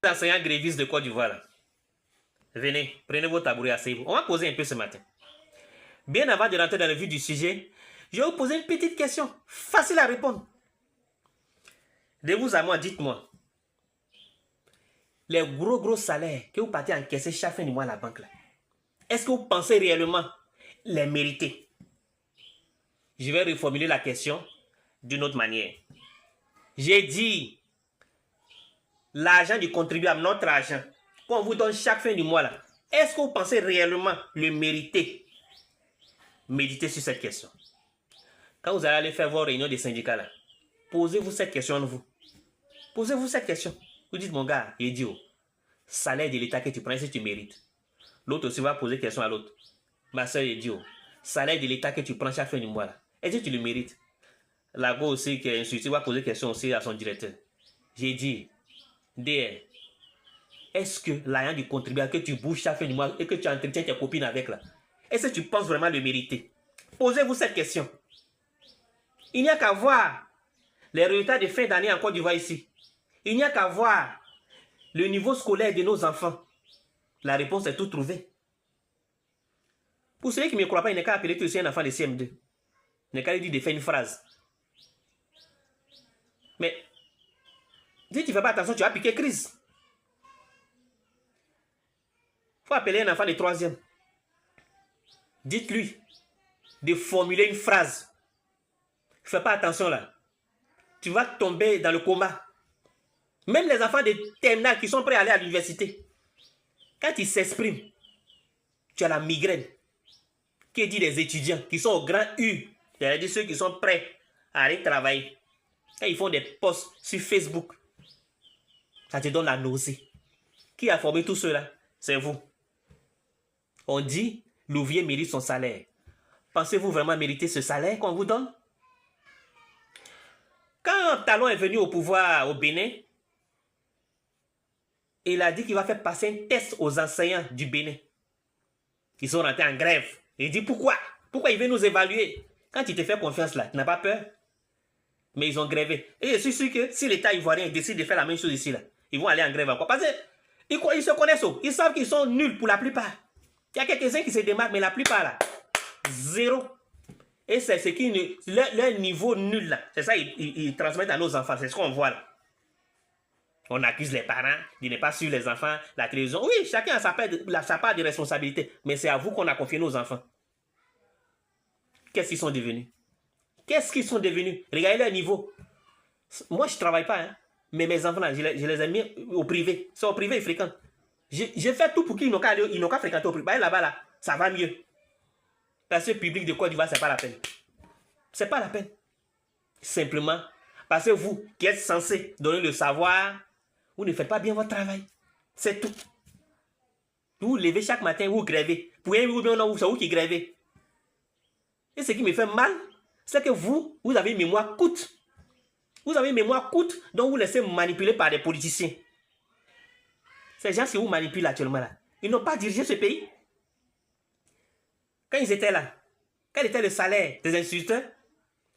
enseignants grévistes de Côte d'Ivoire, là. Venez, prenez vos tabourets, asseyez-vous. On va causer un peu ce matin. Bien avant de rentrer dans le vif du sujet, je vais vous poser une petite question, facile à répondre. De vous à moi, dites-moi, les gros salaires que vous partez encaisser chaque fin du mois à la banque, là, est-ce que vous pensez réellement les mériter? Je vais reformuler la question d'une autre manière. J'ai dit, l'argent du contribuable, notre argent, qu'on vous donne chaque fin du mois, là, est-ce que vous pensez réellement le mériter? Méditez sur cette question. Quand vous allez aller faire vos réunions des syndicats, là, posez-vous cette question en vous. Posez-vous cette question. Vous dites, mon gars, idiot, salaire de l'État que tu prends, si tu mérites. L'autre aussi va poser question à l'autre. Ma soeur, idiot, salaire de l'État que tu prends chaque fin du mois, là, est-ce que tu le mérites? La go aussi, qui est insulté, va poser question aussi à son directeur. J'ai dit, DR, est-ce que l'argent du contribuable que tu bouges chaque fin du mois et que tu entretiens tes copines avec, là, est-ce que tu penses vraiment le mériter? Posez-vous cette question. Il n'y a qu'à voir les résultats de fin d'année en Côte d'Ivoire ici. Il n'y a qu'à voir le niveau scolaire de nos enfants. La réponse est toute trouvée. Pour ceux qui ne me croient pas, il n'est qu'à appeler tout aussi un enfant de CM2. Il n'est qu'à lui dire de faire une phrase. Mais, si tu ne fais pas attention, tu vas piquer crise. Il faut appeler un enfant de 3e. Dites-lui de formuler une phrase. Ne fais pas attention là. Tu vas tomber dans le coma. Même les enfants de terminale qui sont prêts à aller à l'université, quand ils s'expriment, tu as la migraine. Qui dit les étudiants qui sont au grand U, c'est-à-dire ceux qui sont prêts à aller travailler. Quand ils font des posts sur Facebook, ça te donne la nausée. Qui a formé tout cela? C'est vous. On dit, l'ouvrier mérite son salaire. Pensez-vous vraiment mériter ce salaire qu'on vous donne? Quand Talon est venu au pouvoir au Bénin, il a dit qu'il va faire passer un test aux enseignants du Bénin. Ils sont rentrés en grève. Il dit pourquoi? Pourquoi il veut nous évaluer? Quand il te fait confiance là, tu n'as pas peur? Mais ils ont grévé. Et je suis sûr que si l'État ivoirien décide de faire la même chose ici, là, ils vont aller en grève encore. Parce qu'ils se connaissent. Ils savent qu'ils sont nuls pour la plupart. Il y a quelques-uns qui se démarquent, mais la plupart là, zéro. Et c'est ce qui leur niveau nul là. C'est ça ils transmettent à nos enfants. C'est ce qu'on voit là. On accuse les parents de ne pas suivre les enfants, la télévision. Oui, chacun a sa part de responsabilité. Mais c'est à vous qu'on a confié nos enfants. Qu'est-ce qu'ils sont devenus? Qu'est-ce qu'ils sont devenus? Regardez leur niveau. Moi, je ne travaille pas. Hein. Mais mes enfants, là, je les ai mis au privé. C'est au privé, ils fréquentent. Je fais tout pour qu'ils n'ont qu'à fréquenter au privé. Là-bas, là, ça va mieux. Parce que le public de Côte d'Ivoire, ce n'est pas la peine. Ce n'est pas la peine. Simplement, parce que vous, qui êtes censé donner le savoir, vous ne faites pas bien votre travail. C'est tout. Vous levez chaque matin, vous grèvez. Pour un ou bien non, c'est vous qui grèvez. Et ce qui me fait mal, c'est que vous avez une mémoire courte. Vous avez une mémoire courte, donc vous laissez manipuler par des politiciens. Ces gens qui vous manipulent actuellement là, ils n'ont pas dirigé ce pays. Quand ils étaient là, quel était le salaire des instituteurs?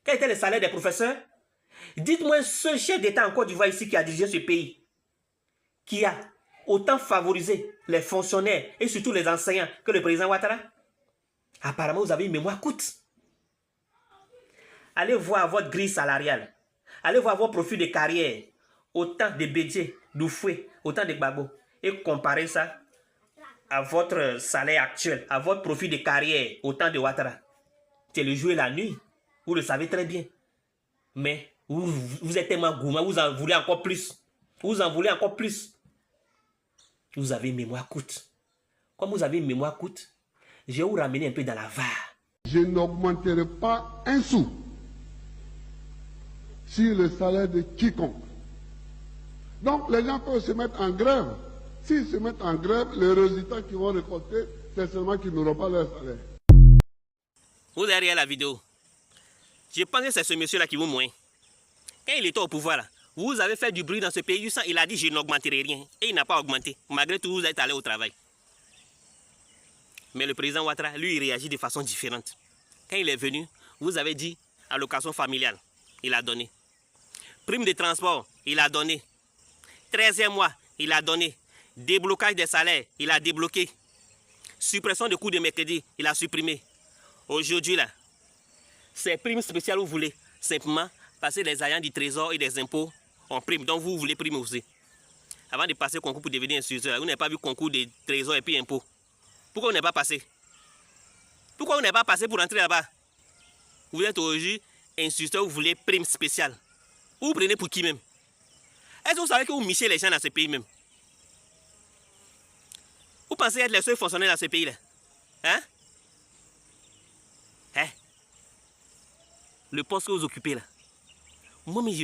Quel était le salaire des professeurs? Dites-moi un seul chef d'État en Côte d'Ivoire ici qui a dirigé ce pays, qui a autant favorisé les fonctionnaires et surtout les enseignants que le président Ouattara. Apparemment, vous avez une mémoire courte. Allez voir votre grille salariale. Allez voir vos profils de carrière. Autant de Bédié, d'Oufoué, autant de Gbagbo. Et comparez ça à votre salaire actuel, à votre profil de carrière, autant de Ouattara. C'est le jour et la nuit. Vous le savez très bien. Mais vous êtes tellement gourmand, vous en voulez encore plus. Vous en voulez encore plus. Vous avez une mémoire courte. Comme vous avez une mémoire courte, je vais vous ramener un peu dans la VAR. Je n'augmenterai pas un sou sur le salaire de quiconque. Donc les gens peuvent se mettre en grève. S'ils se mettent en grève, les résultats qu'ils vont récolter, c'est seulement qu'ils n'auront pas leur salaire. Vous avez regardé la vidéo. Je pense que c'est ce monsieur-là qui vous moint. Quand il était au pouvoir, là, vous avez fait du bruit dans ce pays. Il a dit je n'augmenterai rien. Et il n'a pas augmenté. Malgré tout, vous êtes allé au travail. Mais le président Ouattara, lui, il réagit de façon différente. Quand il est venu, vous avez dit allocation familiale. Il a donné. Prime de transport, il a donné. 13e mois, il a donné. Déblocage des salaires, il a débloqué. Suppression de cours de mercredi, il a supprimé. Aujourd'hui, là, ces primes spéciales, vous voulez simplement passer les agents du trésor et des impôts en prime. Donc, vous voulez prime aussi. Avant de passer au concours pour devenir instituteur, vous n'avez pas vu concours de trésor et puis impôts. Pourquoi vous n'avez pas passé? Pourquoi vous n'avez pas passé pour entrer là-bas? Vous êtes aujourd'hui instituteur, vous voulez prime spéciale. Vous prenez pour qui même? Est-ce que vous savez que vous michez les gens dans ce pays même? Vous pensez être les seuls fonctionnaires dans ce pays-là? Hein? Hein? Le poste que vous occupez là. Moi, mais je